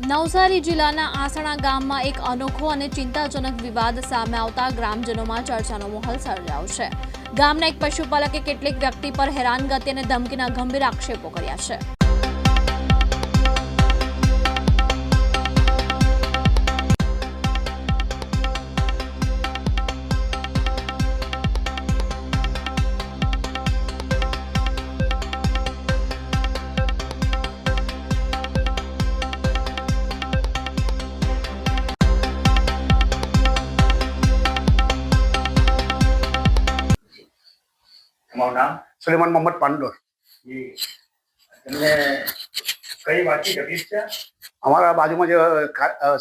નવસારી જિલ્લાના આસણા ગામમાં એક અનોખો અને ચિંતાજનક વિવાદ સામે આવતા ગ્રામજનોમાં ચર્ચાનો માહોલ સર્જાયો છે. ગામના એક પશુપાલકે કેટલીક વ્યક્તિ પર હેરાનગતિ અને ધમકીના ગંભીર આક્ષેપો કર્યા છે. તમારું નામ? સુલેમાન મોહમ્મદ પાંડોર. જી. તમને કઈ વાતની તકલીફ છે? અમારા બાજુમાં જે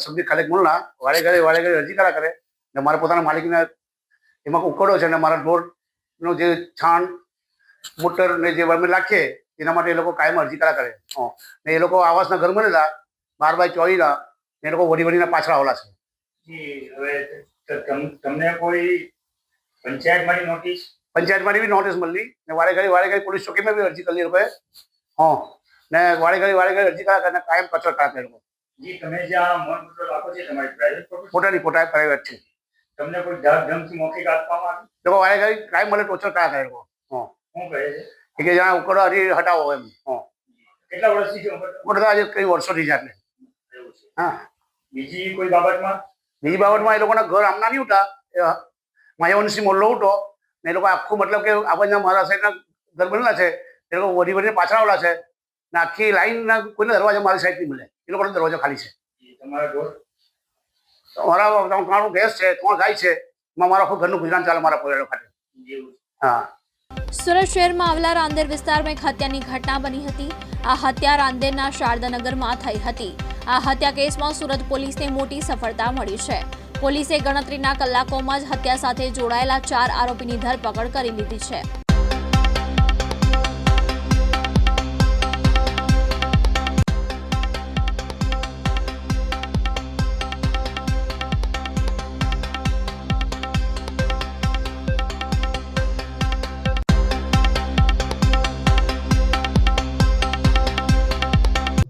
સબ્જી ખાલેક મુલના વારે ઘરે અરજી કર્યા કરે ને મારા પોતાના માલિકને એમાં ઉકળો છે ને મારા ઢોરનું જે છાણ મોટર ને જે અમે નાખીએ એના માટે એ લોકો કાયમ અરજી કર્યા કરે. ને એ લોકો આવાસના ઘર બનેલા 12x24ના ને એ લોકો વડીના પાછળ આવેલા છે. જી. હવે તમને કોઈ પંચાયતમાંથી નોટિસ? પંચાયતમાંથી બી નોટિસ મળી ને વારે ઘડી પોલીસ ચોકીમાં બી અરજી કરી એ લોકોએ. ને વારે ઘડી અરજી કર્યા કરે કાયમ કચરો કર્યા કરે લોકો. જી. તમે જ્યાં મન પેટ્રોલ રાખો છો તમારી પ્રાઇવેટ પ્રોપર્ટી? પોતાની પ્રાઇવેટ છે. તમને કોઈ ધમકી મૌખિક આપવામાં આવી? લોકો વારે ઘડી કાયમ મળે ટોચર કર્યા કરે લોકો. શું કહે છે? કે જ્યાં ઉકળો હજી હટાવો એમ. કેટલા વર્ષથી છે ઉકળો આજે કઈ વર્ષોથી છે એટલે. એવું છે. હા. બીજી કોઈ બાબતમાં? બીજી બાબતમાં એ લોકોના ઘર આમના નહીં ઉઠા માયાવંશી મોલ્લો ઉઠો ને એ લોકો આખું મતલબ કે આપણને મારા સાઈડના ઘર બનેલા છે એ લોકો વડીને પાછળ આવેલા છે ને આખી લાઈનના કોઈને દરવાજા મારી સાઈડ નહીં મળે. એ લોકોનો દરવાજો ખાલી છે. તમારા ઢોર? મારા 3 ભેંસ છે, 3 ગાય છે. એમાં મારા આખું ઘરનું ગુજરાન ચાલે મારા પરિવાર ખાતે. હા. સુરત શહેરમાં આવેલા રાંદેર વિસ્તારમાં એક હત્યાની ઘટના બની હતી. આ હત્યા રાંદેરના શારદાનગરમાં થઈ હતી. આ હત્યા કેસમાં સુરત પોલીસને મોટી સફળતા મળી છે. પોલીસે ગણતરીના કલાકોમાં જ હત્યા સાથે જોડાયેલા 4 આરોપીની ધરપકડ કરી લીધી છે.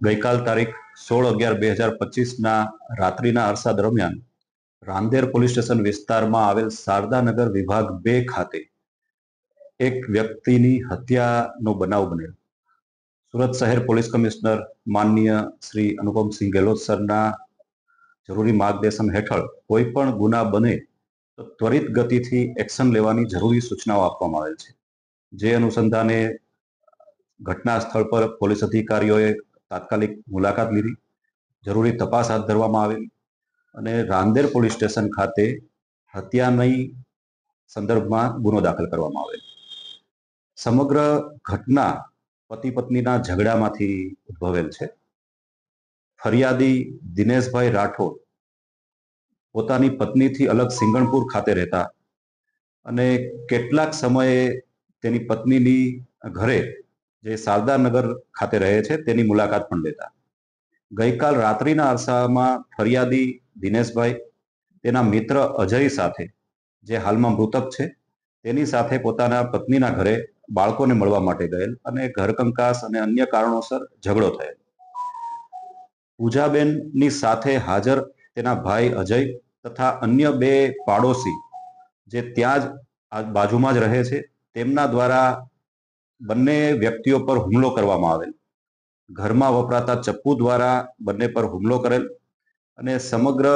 ગઈકાલ તારીખ 16/11/2025ના રાત્રિના અરસા દરમિયાન રાંદેર પોલીસ સ્ટેશન વિસ્તારમાં આવેલ શારદાનગર વિભાગ 2 ખાતે એક વ્યક્તિની હત્યાનો બનાવ બનેલ. સુરત શહેર પોલીસ કમિશનર માનનીય શ્રી અનુપમસિંહ ગેહલોત સરના જરૂરી માર્ગદર્શન હેઠળ કોઈ પણ ગુના બને તો ત્વરિત ગતિથી એક્શન લેવાની જરૂરી સૂચનાઓ આપવામાં આવેલ છે. જે અનુસંધાને ઘટના સ્થળ પર પોલીસ અધિકારીઓએ તાત્કાલિક મુલાકાત લીધી, જરૂરી તપાસ હાથ ધરવામાં આવેલ અને રાંદેર પોલીસ સ્ટેશન ખાતે હત્યાની સંદર્ભમાં ગુનો દાખલ કરવામાં આવેલ. સમગ્ર ઘટના પતિ પત્નીના ઝઘડામાંથી ઉદ્ભવેલ છે. ફરિયાદી દિનેશભાઈ રાઠોડ પોતાની પત્નીથી અલગ સિંગણપુર ખાતે રહેતા અને કેટલાક સમયે તેની પત્નીની ઘરે જે શારદાનગર ખાતે રહે છે તેની મુલાકાત પણ લેતા. ગઈકાલ રાત્રિના અરસામાં ફરિયાદી દિનેશભાઈ તેના મિત્ર અજય સાથે, જે હાલમાં મૃતક છે, તેની સાથે પોતાના પત્નીના ઘરે બાળકોને મળવા માટે ગયેલ અને ઘરકંકાસ અને અન્ય કારણોસર ઝઘડો થયેલ. પૂજાબેનની સાથે હાજર તેના ભાઈ અજય તથા અન્ય 2 પાડોશી જે ત્યાં જ બાજુમાં જ રહે છે તેમના દ્વારા બંને વ્યક્તિઓ પર હુમલો કરવામાં આવેલ. ઘરમાં વપરાતા ચપ્પુ દ્વારા બંને પર હુમલો કરેલ અને સમગ્ર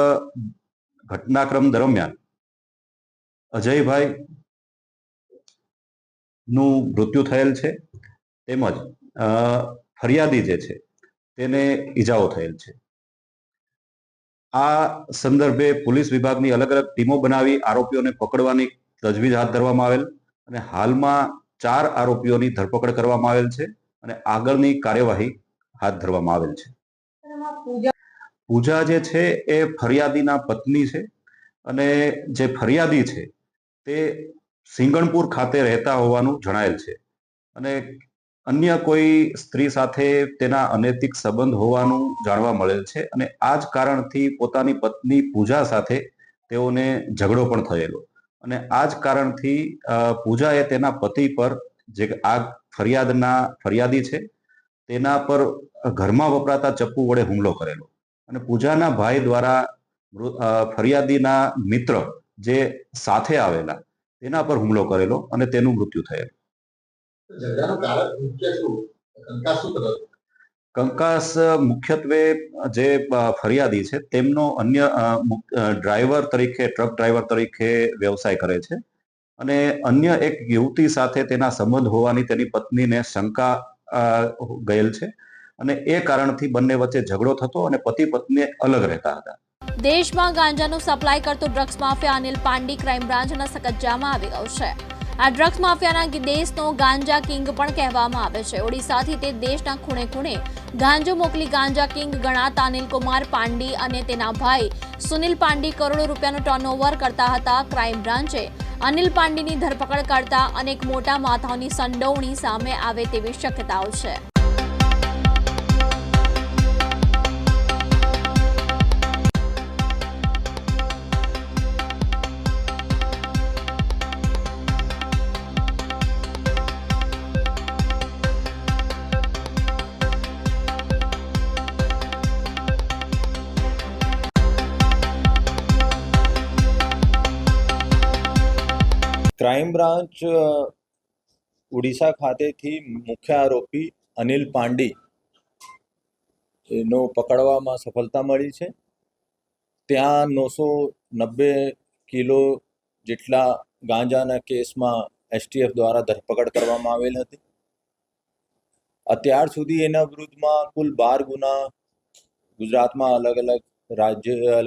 ઘટનાક્રમ દરમિયાન અજયભાઈ નું મૃત્યુ થયેલ છે તેમજ ફરિયાદી જે છે તેને ઈજાઓ થયેલ છે. આ સંદર્ભે પોલીસ વિભાગની અલગ અલગ ટીમો બનાવી આરોપીઓને પકડવાની તજવીજ હાથ ધરવામાં આવેલ અને હાલમાં 4 આરોપીઓની ધરપકડ કરવામાં આવેલ છે અને આગળની કાર્યવાહી હાથ ધરવામાં આવેલ છે. પૂજા જે છે એ ફરિયાદીના પત્ની છે અને જે ફરિયાદી છે તે સિંગણપુર ખાતે રહેતા હોવાનું જણાયેલ છે અને અન્ય કોઈ સ્ત્રી સાથે તેના અનૈતિક સંબંધ હોવાનું જાણવા મળેલ છે અને આ જ કારણથી પોતાની પત્ની પૂજા સાથે તેઓને ઝઘડો પણ થયેલો અને આ જ કારણથી પૂજાએ તેના પતિ પર, જે આ ફરિયાદી છે, તેના પર ઘરમાં વપરાતા ચપ્પુ વડે હુમલો કરેલો અને પૂજાના ભાઈ દ્વારા ફરિયાદીના મિત્ર જે સાથે આવેલા તેના પર હુમલો કરેલો અને તેનું મૃત્યુ થયેલ. ઝઘડાનું કારણ મુખ્ય શું? કંકાસ શું હતો? કંકાસ મુખ્યત્વે જે ફરિયાદી છે તેમનો અન્ય ડ્રાઈવર તરીકે, ટ્રક ડ્રાઈવર તરીકે વ્યવસાય કરે છે અને અન્ય એક યુવતી સાથે તેના સંબંધ હોવાની તેની પત્નીને શંકા ગયેલ છે અને એ કારણથી બંને વચ્ચે ઝઘડો થતો અને પતિ પત્ની અલગ રહેતા હતા. દેશમાં ગાંજાનું સપ્લાય કરતો ડ્રગ્સ માફિયા અનિલ પાંડી ક્રાઇમ બ્રાન્ચના સકંજામાં આવી ગયો છે. આ ડ્રગ્સ માફિયાના દેશનો ગાંજા કિંગ પણ કહેવામાં આવે છે. ઓડિશાથી તે દેશના ખૂણે ખૂણે ગાંજો મોકલી ગાંજા કિંગ ગણાતા અનિલ કુમાર પાંડી અને તેના ભાઈ સુનિલ પાંડી કરોડો રૂપિયાનું ટર્નઓવર કરતા હતા. ક્રાઇમ બ્રાન્ચે અનિલ પાંડીની ધરપકડ કરતા અનેક મોટા માથાઓની સંડોવણી સામે આવે તેવી શક્યતાઓ છે. ક્રાઇમ બ્રાન્ચ ઓડિશા ખાતેથી મુખ્ય આરોપી અનિલ પાંડી એનો પકડવામાં સફળતા મળી છે. ત્યાં 990 કિલો જેટલા ગાંજાના કેસમાં STF દ્વારા ધરપકડ કરવામાં આવેલ હતી. અત્યાર સુધી એના વિરુદ્ધમાં કુલ 12 ગુના ગુજરાતમાં અલગ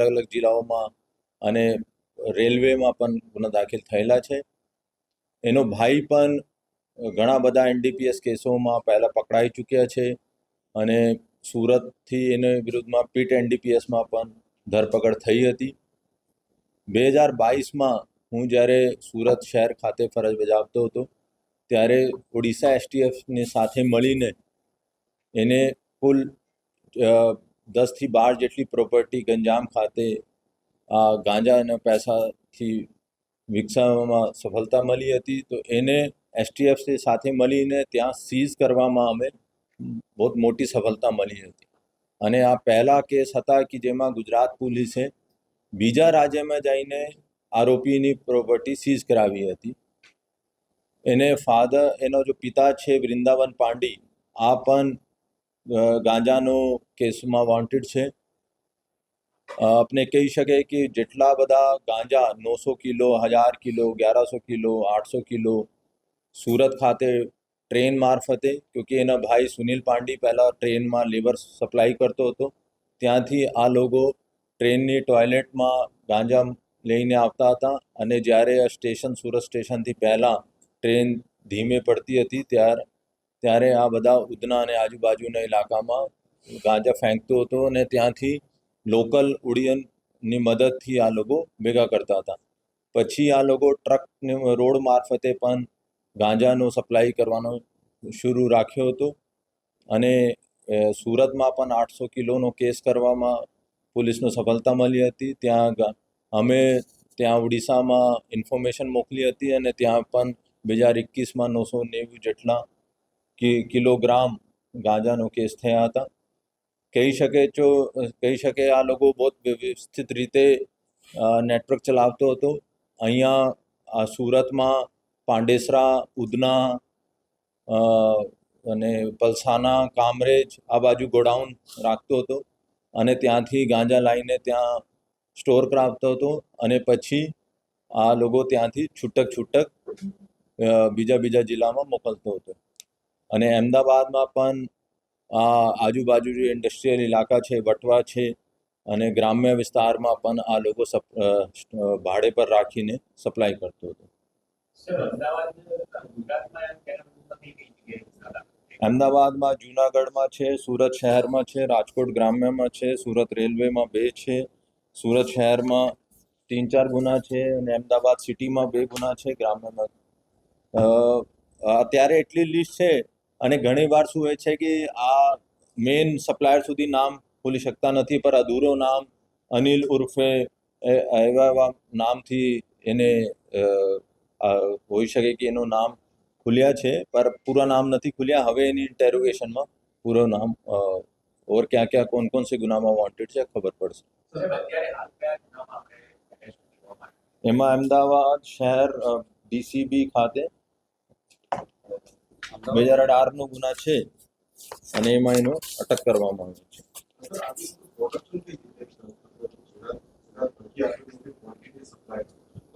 અલગ જિલ્લાઓમાં અને રેલવેમાં પણ ગુના દાખલ થયેલા છે. એનો ભાઈ પણ ઘણા બધા NDPS કેસોમાં પહેલાં પકડાઈ ચૂક્યા છે અને સુરતથી એને વિરુદ્ધમાં પીટ NDPSમાં પણ ધરપકડ થઈ હતી. 2022માં હું જ્યારે સુરત શહેર ખાતે ફરજ બજાવતો હતો ત્યારે ઓડિશા STFની સાથે મળીને એને કુલ 10 થી 12 જેટલી પ્રોપર્ટી ગંજામ ખાતે ગાંજા અને પૈસાથી વિકસાવવામાં સફળતા મળી હતી. તો એને STF સાથે મળીને ત્યાં સીઝ કરવામાં અમે બહુ મોટી સફળતા મળી હતી. અને આ પહેલા કેસ હતા કે જેમાં ગુજરાત પોલીસે બીજા રાજ્યમાં જઈને આરોપીની પ્રોપર્ટી સીઝ કરાવી હતી. એનો જો પિતા છે વૃંદાવન પાંડી, આ પણ ગાંજાનો કેસમાં વોન્ટેડ છે. આપણે કહી શકીએ કે જેટલા બધા ગાંજા 900 kilo, 1000 kilo, 1100 kilo, 800 kilo Surat ખાતે ટ્રેન મારફતે, ક્યોંકિ એના ભાઈ સુનિલ પાંડી પહેલાં ટ્રેનમાં લેબર સપ્લાય કરતો હતો, ત્યાંથી આ લોકો ટ્રેનની ટોયલેટમાં ગાંજા લઈને આવતા હતા અને જ્યારે સુરત સ્ટેશનથી પહેલાં ટ્રેન ધીમે પડતી હતી ત્યારે આ બધા ઉધના અને આજુબાજુના ઇલાકામાં ગાંજા ફેંકતો હતો અને ત્યાંથી લોકલ ઉડિયનની મદદથી આ લોકો ભેગા કરતા હતા. પછી આ લોકો ટ્રકને રોડ મારફતે પણ ગાંજાનો સપ્લાય કરવાનો શરૂ રાખ્યો હતો અને સુરતમાં પણ 800 કિલોનો કેસ કરવામાં પોલીસનો સફળતા મળી હતી. અમે ત્યાં ઓડિશામાં ઇન્ફોર્મેશન મોકલી હતી અને ત્યાં પણ 2021માં 990 જેટલા કિલોગ્રામ ગાંજાનો કેસ થયા હતા. કહી શકે આ લોકો બહુ વ્યવસ્થિત રીતે નેટવર્ક ચલાવતો હતો. અહીંયા સુરતમાં પાંડેસરા, ઉધના અને પલસાના, કામરેજ આ બાજુ ગોડાઉન રાખતો હતો અને ત્યાંથી ગાંજા લાવીને ત્યાં સ્ટોર કરાવતો હતો અને પછી આ લોકો ત્યાંથી છૂટક બીજા જિલ્લામાં મોકલતો હતો. અને અમદાવાદમાં પણ આજુબાજુ જે ઇન્ડસ્ટ્રીયલ ઇલાકા છે, વટવા છે અને ગ્રામ્ય વિસ્તારમાં પણ આ લોકો ભાડે પર રાખીને સપ્લાય કરતો હતો. અમદાવાદમાં, જૂનાગઢમાં છે, સુરત શહેરમાં છે, રાજકોટ ગ્રામ્યમાં છે, સુરત રેલવેમાં 2 છે, સુરત શહેરમાં 3-4 ગુના છે અને અમદાવાદ સિટીમાં 2 ગુના છે, ગ્રામ્યમાં. અત્યારે એટલી લિસ્ટ છે અને ઘણીવાર શું હોય છે કે આ મેઇન સપ્લાયર સુધી નામ ખોલી શકતા નથી, પર અધૂરો નામ અનિલ ઉર્ફે એવા નામથી એને હોઈ શકે કે એનું નામ ખુલ્યા છે, પર પૂરા નામ નથી ખુલ્યા. હવે એની ઇન્ટેરોગેશનમાં પૂરો નામ और क्या क्या कौन कौन से गुनाમાં વોન્ટેડ છે ખબર પડશે. એમાં અમદાવાદ શહેર ડીસીબી ખાતે 2018નો ગુના છે અને એમાં એનો અટક કરવામાં આવ્યો છે.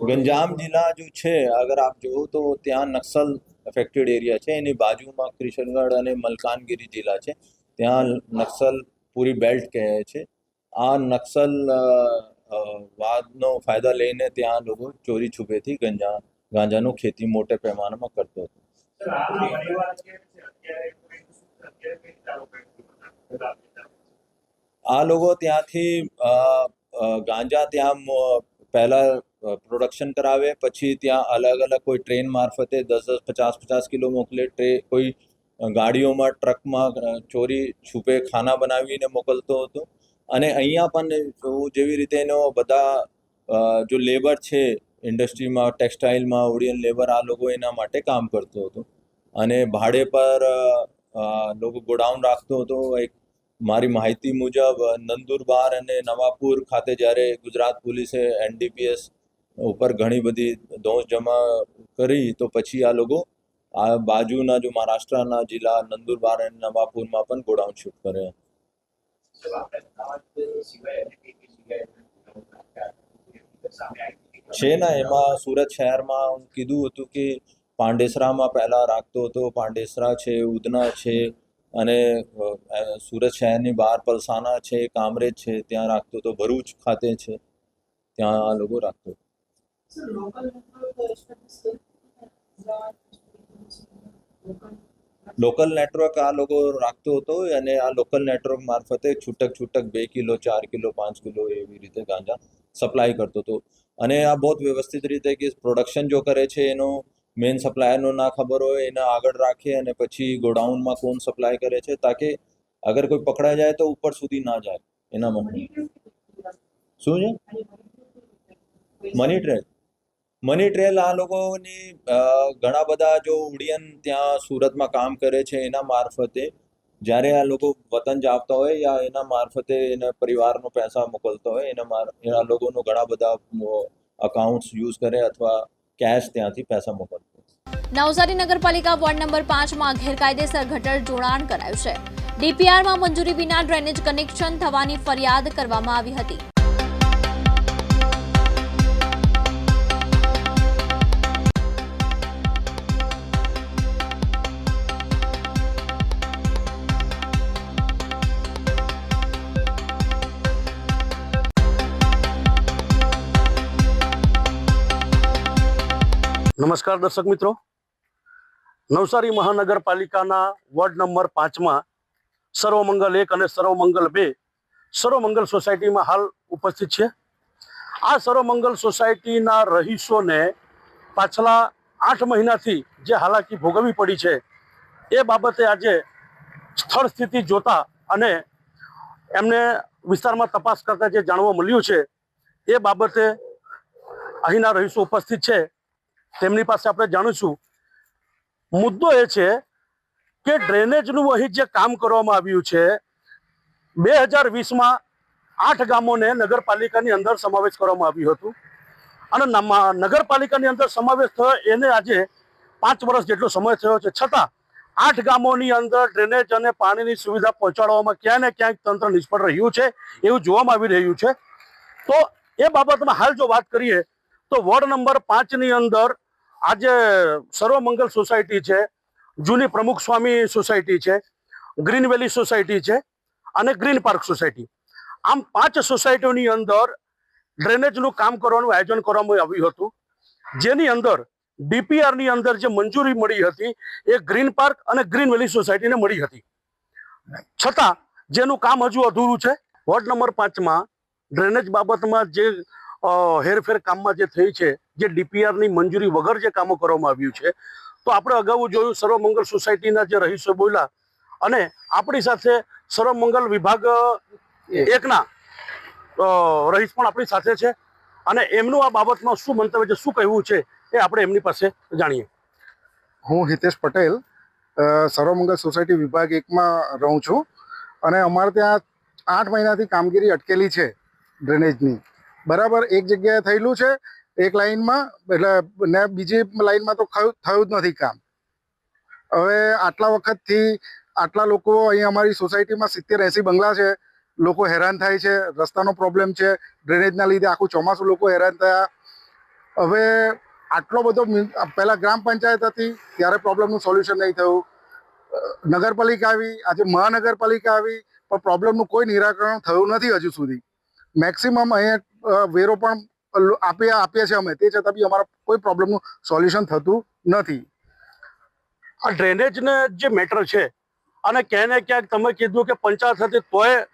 ગંજામ જિલ્લા જો છે અગર આપ જુઓ તો ત્યાં નક્સલ અફેક્ટેડ એરિયા છે, એની બાજુમાં કિશનગઢ અને મલકાનગીરી જિલ્લા છે, ત્યાં નક્સલ પૂરી બેલ્ટ કહે છે. આ નક્સલ વાદનો ફાયદા લઈને ત્યાં લોકો ચોરી છુપેથી ગાંજાનો ખેતી મોટે પૈમાનામાં કરતો હતો. આ લોકો ત્યાંથી ગાંજા ત્યાં પહેલા પ્રોડક્શન કરાવે, પછી ત્યાં અલગ અલગ કોઈ ટ્રેન મારફતે 10-50 કિલો મોકલે, કોઈ ગાડીઓમાં ટ્રકમાં ચોરી છુપે ખાના બનાવીને મોકલતો હતો. અને અહીંયા પણ જેવી રીતે એનો બધા જો લેબર છે ઇન્ડસ્ટ્રીમાં, ટેક્સટાઇલમાં ઓડિયન લેબર, આ લોકો એના માટે કામ કરતો હતો અને ભાડે પર લોકો ગોડાઉન રાખતો હતો. એક મારી માહિતી મુજબ નંદુરબાર અને નવાપુર ખાતે જ્યારે ગુજરાત પોલીસે એનડીપીએસ ઉપર ઘણી બધી દોષ જમા કરી તો પછી આ લોકો આ બાજુના જો મહારાષ્ટ્રના જિલ્લા નંદુરબાર અને નવાપુરમાં પણ ગોડાઉન શૂટ કરે છે ને. એમાં સુરત શહેરમાં હું કીધું હતું કે પાંડેસરામાં પહેલાં રાખતો હતો, પાંડેસરા છે, ઉધના છે અને સુરત શહેરની બહાર પલસાણા છે, કામરેજ છે, ત્યાં રાખતો હતો. ભરૂચ ખાતે છે, ત્યાં આ લોકો રાખતો હતો. લોકલ નેટવર્ક આ લોકો રાખતો હતો અને આ લોકલ નેટવર્ક મારફતે છૂટક 2 કિલો 4 કિલો 5 કિલો એવી રીતે ગાંજા સપ્લાય કરતો હતો. અને આ બહુ વ્યવસ્થિત રીતે કે પ્રોડક્શન જો કરે છે એનો મેઇન સપ્લાયરનો ના ખબર હોય એને આગળ રાખે અને પછી ગોડાઉનમાં કોણ સપ્લાય કરે છે, તાકે અગર કોઈ પકડાઈ જાય તો ઉપર સુધી ના જાય. એના માટે શું છે મની ટ્રેલ આ લોકોની ઘણા બધા જો ઉડિયન ત્યાં સુરતમાં કામ કરે છે એના મારફતે જ્યારે આ લોકો વતન જાવતા હોય યા એના મારફતે એના પરિવારનો પૈસા મોકલતા હોય એના લોકોનો ઘણા બધા અકાઉન્ટ્સ યુઝ કરે અથવા કેશ ત્યાંથી પૈસા મોકલતા હોય. નવસારી નગરપાલિકા વોર્ડ નંબર 5માં ગેરકાયદેસર ગટર જોડાણ કરાયું છે. ડીપીઆરમાં મંજૂરી વિના ડ્રેનેજ કનેક્શન થવાની ફરિયાદ કરવામાં આવી હતી. નમસ્કાર દર્શક મિત્રો, નવસારી મહાનગરપાલિકાના વોર્ડ નંબર 5માં સર્વમંગલ 1 અને સર્વમંગલ 2 સર્વમંગલ સોસાયટીમાં હાલ ઉપસ્થિત છે. આ સર્વમંગલ સોસાયટીના રહીશોને પાછલા 8 મહિનાથી જે હાલાકી ભોગવવી પડી છે એ બાબતે આજે સ્થળ સ્થિતિ જોતા અને એમને વિસ્તારમાં તપાસ કરતા જે જાણવા મળ્યું છે એ બાબતે અહીંના રહીશો ઉપસ્થિત છે, તેમની પાસે આપણે જાણીશું. મુદ્દો એ છે કે ડ્રેનેજનું અહીં જે કામ કરવામાં આવ્યું છે 2020માં 8 ગામોને નગરપાલિકાની અંદર સમાવેશ કરવામાં આવ્યું હતું અને નગરપાલિકાની અંદર સમાવેશ થયો એને આજે 5 વર્ષ જેટલો સમય થયો છે, છતાં 8 ગામોની અંદર ડ્રેનેજ અને પાણીની સુવિધા પહોંચાડવામાં ક્યાંય ને ક્યાંક તંત્ર નિષ્ફળ રહ્યું છે એવું જોવામાં આવી રહ્યું છે. તો એ બાબતમાં હાલ જો વાત કરીએ તો વોર્ડ નંબર 5ની અંદર આજે સર્વમંગલ સોસાયટી છે, જૂની પ્રમુખ સ્વામી સોસાયટી છે, ગ્રીન વેલી સોસાયટી છે અને ગ્રીન પાર્ક સોસાયટી, આમ 5 સોસાયટીઓની અંદર ડ્રેનેજનું કામ કરવાનું આયોજન કરવામાં આવ્યું હતું, જેની અંદર ડીપીઆરની અંદર જે મંજૂરી મળી હતી એ ગ્રીન પાર્ક અને ગ્રીન વેલી સોસાયટીને મળી હતી, છતાં જેનું કામ હજુ અધૂરું છે. વોર્ડ નંબર 5માં ડ્રેનેજ બાબતમાં જે હેરફેર કામમાં જે થઈ છે, જે ડીપીઆરની મંજૂરી વગર જે કામો કરવામાં આવ્યું છે, તો આપણે અગાઉ જોયું સર્વમંગલ સોસાયટીના જે રહીશો બોલ્યા અને આપણી સાથે સર્વમંગલ વિભાગ 1ના રહીશ પણ આપણી સાથે છે અને એમનું આ બાબતમાં શું મંતવ્ય છે, શું કહેવું છે એ આપણે એમની પાસે જાણીએ. હું હિતેશ પટેલ સર્વમંગલ સોસાયટી વિભાગ 1માં રહું છું અને અમારે ત્યાં 8 મહિનાથી કામગીરી અટકેલી છે ડ્રેનેજની. બરાબર, એક જગ્યાએ થયેલું છે એક લાઇનમાં, એટલે ને બીજી લાઇનમાં તો થયું જ નથી કામ. હવે આટલા વખતથી આટલા લોકો અહીં અમારી સોસાયટીમાં 70-80 બંગલા છે, લોકો હેરાન થાય છે, રસ્તાનો પ્રોબ્લેમ છે, ડ્રેનેજના લીધે આખું ચોમાસું લોકો હેરાન થયા. હવે આટલો બધો પહેલાં ગ્રામ પંચાયત હતી ત્યારે પ્રોબ્લેમનું સોલ્યુશન નહીં થયું, નગરપાલિકા આવી, આજે મહાનગરપાલિકા આવી, પણ પ્રોબ્લેમનું કોઈ નિરાકરણ થયું નથી હજુ સુધી. મેક્સિમમ અહીંયા વેરો પણ આપીએ છીએ અમે, તે છતાં બી અમારા કોઈ પ્રોબ્લેમનું સોલ્યુશન થતું નથી. આ ડ્રેનેજને જે મેટર છે, અને ક્યાંય ને ક્યાંક તમે કીધું કે પંચાયત હતી તોય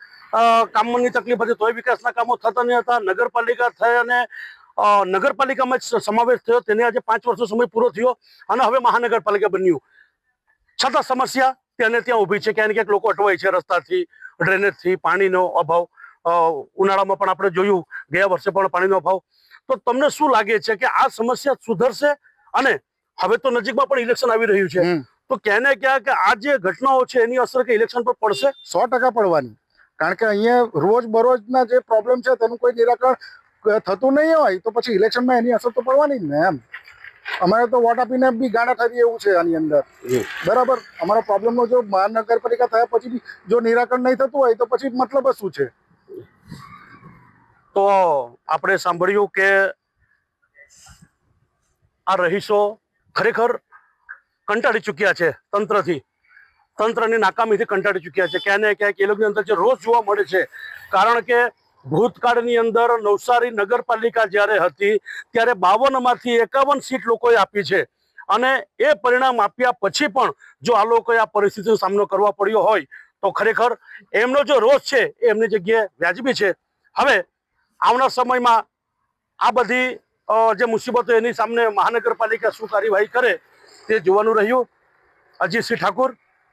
કામની તકલીફ હતી, તોય વિકાસના કામો થતા નહીં હતા. નગરપાલિકા થઈ અને નગરપાલિકામાં સમાવેશ થયો, તેને આજે 5 વર્ષનો સમય પૂરો થયો અને હવે મહાનગરપાલિકા બન્યું, છતાં સમસ્યા ત્યાં ત્યાં ઊભી છે. ક્યાંય ને ક્યાંક લોકો અટવાય છે રસ્તાથી, ડ્રેનેજથી, પાણીનો અભાવ. ઉનાળામાં પણ આપણે જોયું, ગયા વર્ષે પણ પાણીનો અભાવ. તો તમને શું લાગે છે કે આ સમસ્યા સુધરશે? અને હવે તો નજીકમાં પણ ઇલેક્શન આવી રહ્યું છે, તો ક્યાંય ને ક્યાંક આ જે ઘટનાઓ છે એની અસર કે ઇલેક્શન પર પડશે? 100% પડવાની, કારણ કે અહીંયા રોજબરોજના જે પ્રોબ્લેમ છે તેનું કોઈ નિરાકરણ થતું નહીં હોય તો પછી ઇલેક્શનમાં એની અસર તો પડવાની જ ને. એમ અમારે તો વોટ આપીને બી ગાંડા થઈ એવું છે આની અંદર. બરાબર, અમારા પ્રોબ્લેમનો જો મહાનગરપાલિકા થયા પછી બી જો નિરાકરણ નહીં થતું હોય તો પછી મતલબ શું છે? તો આપણે સાંભળ્યું કે આ રહીશો ખરેખર કંટાળી ચૂક્યા છે તંત્રથી, તંત્રની નાકામીથી કંટાળી ચૂક્યા છે. ક્યાંય ને ક્યાંક એ લોકોની અંદર જે રોષ જોવા મળે છે, કારણ કે ભૂતકાળની અંદર નવસારી નગરપાલિકા જ્યારે હતી ત્યારે 52માંથી 51 સીટ લોકોએ આપી છે, અને એ પરિણામ આપ્યા પછી પણ જો આ લોકોએ આ પરિસ્થિતિનો સામનો કરવો પડ્યો હોય તો ખરેખર એમનો જે રોષ છે એ એમની જગ્યાએ વ્યાજબી છે. હવે આવનાર સમયમાં આ બધી જે મુસીબતો એની સામે મહાનગરપાલિકા શું કાર્યવાહી કરે તે જોવાનું રહ્યું. અજીતસિંહ ઠાકુર,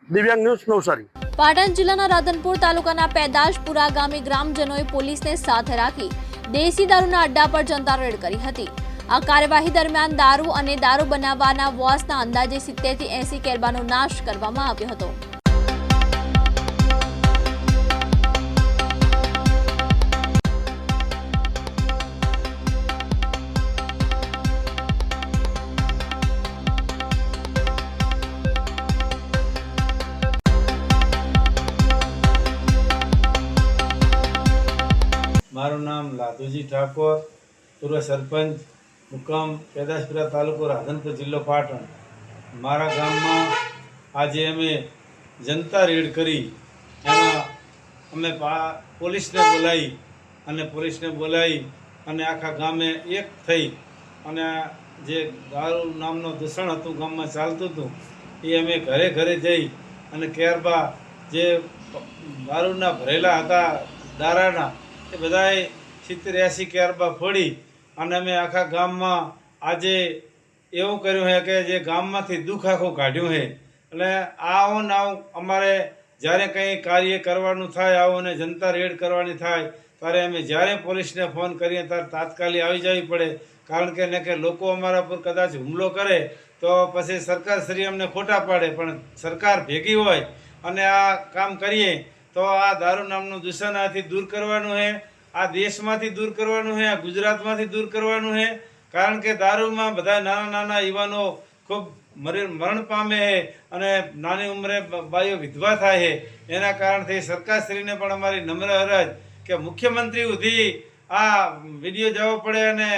દિવ્યાંગ ન્યૂઝ, નવસારી. પાટણ જિલ્લાના રાધનપુર તાલુકાના પેદાશપુરા ગામે ગ્રામજનોએ પોલીસને સાથે રાખી દેશી દારૂના અડ્ડા પર જનતા રેડ કરી હતી. આ કાર્યવાહી દરમિયાન દારૂ અને દારૂ બનાવવાના વોશના અંદાજે 70 થી 80 કેરબાનો નાશ કરવામાં આવ્યો હતો. મારું નામ લાધુજી ઠાકોર, પૂર્વ સરપંચ, મુકામ પેદાશપુરા તાલુકો, રાધનપુર જિલ્લો પાટણ. મારા ગામમાં આજે અમે જનતા રેડ કરી, એમાં અમે પોલીસને બોલાવી અને આખા ગામે એક થઈ અને જે દારૂ નામનો દૂષણ હતું ગામમાં ચાલતું હતું એ અમે ઘરે ઘરે જઈ અને કેરબા જે દારૂના ભરેલા હતા દારાના એ બધાએ 70-80 કેરબા ફોડી અને અમે આખા ગામમાં આજે એવું કર્યું છે કે જે ગામમાંથી દુઃખ આખું કાઢ્યું છે. એટલે આવો ને આવું અમારે જ્યારે કંઈ કાર્ય કરવાનું થાય, આવું ને જનતા રેડ કરવાની થાય ત્યારે અમે જ્યારે પોલીસને ફોન કરીએ ત્યારે તાત્કાલિક આવી જવી પડે. કારણ કે ને કે લોકો અમારા પર કદાચ હુમલો કરે તો પછી સરકારશ્રી અમને ખોટા પાડે, પણ સરકાર ભેગી હોય અને આ કામ કરીએ તો આ દારૂ નામનું દૂષણ આથી દૂર કરવાનું છે, આ દેશમાંથી દૂર કરવાનું છે, આ ગુજરાતમાંથી દૂર કરવાનું છે. કારણ કે દારૂમાં બધા નાના નાના યુવાનો ખૂબ મરણ પામે છે અને નાની ઉંમરે બાઈઓ વિધવા થાય છે. એના કારણથી સરકારશ્રીને પણ અમારી નમ્ર અરજ કે મુખ્યમંત્રી સુધી આ વિડીયો જવો પડે અને